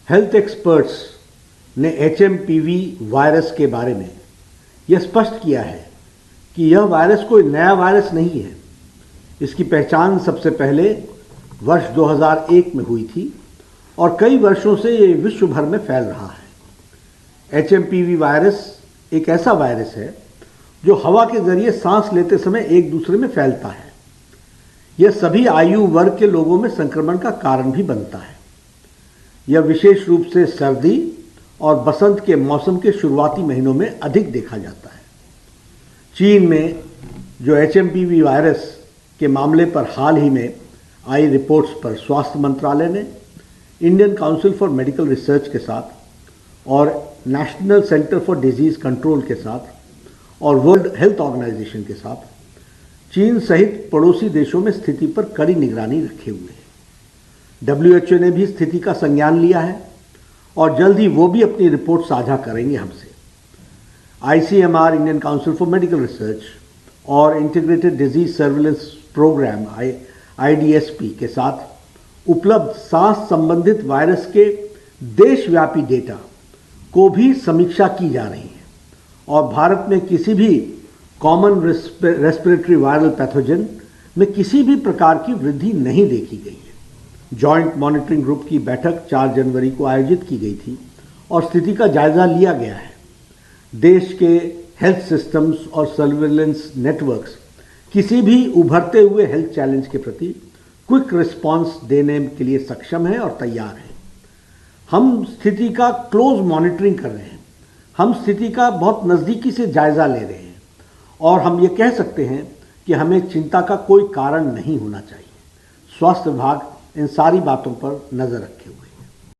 Health experts ने HMPV virus के बारे में यह स्पष्ट किया है कि यह वायरस कोई नया वायरस नहीं है। इसकी पहचान सबसे पहले वर्ष 2001 में हुई थी और कई वर्षों से ये विश्व भर में फैल रहा है। एचएमपीवी वायरस एक ऐसा वायरस है जो हवा के जरिए सांस लेते समय एक दूसरे में फैलता है। यह सभी आयु वर्ग के लोगों में संक्रमण का कारण भी बनता है। यह विशेष रूप से सर्दी और बसंत के मौसम के शुरुआती महीनों में अधिक देखा जाता है। चीन में जो एचएमपीवी वायरस के मामले पर हाल ही में आई रिपोर्ट्स पर स्वास्थ्य मंत्रालय ने Indian council for medical research के साथ और national centre for disease control के साथ और वर्ल्ड हेल्थ ऑर्गेनाइजेशन के साथ चीन सहित पड़ोसी देशों में स्थिति पर कड़ी निगरानी रखे हुए है। WHO ने भी स्थिति का संज्ञान लिया है और जल्द ही वो भी अपनी रिपोर्ट साझा करेंगे हमसे। ICMR Indian council for medical research और integrated disease surveillance programme IDSP के साथ उपलब्ध सांस संबंधित वायरस के देशव्यापी डेटा को भी समीक्षा की जा रही है और भारत में किसी भी कॉमन रेस्पिरेटरी वायरल पैथोजन में किसी भी प्रकार की वृद्धि नहीं देखी गई है। जॉइंट मॉनिटरिंग ग्रुप की बैठक 4 जनवरी को आयोजित की गई थी और स्थिति का जायजा लिया गया है। देश के हेल्थ सिस्टम्स और सर्विलेंस नेटवर्क्स किसी भी उभरते हुए हेल्थ चैलेंज के प्रति क्विक रिस्पांस देने के लिए सक्षम है और तैयार है। हम स्थिति का क्लोज मॉनिटरिंग कर रहे हैं। हम स्थिति का बहुत नज़दीकी से जायजा ले रहे हैं और हम ये कह सकते हैं कि हमें चिंता का कोई कारण नहीं होना चाहिए। स्वास्थ्य विभाग इन सारी बातों पर नज़र रखे हुए है।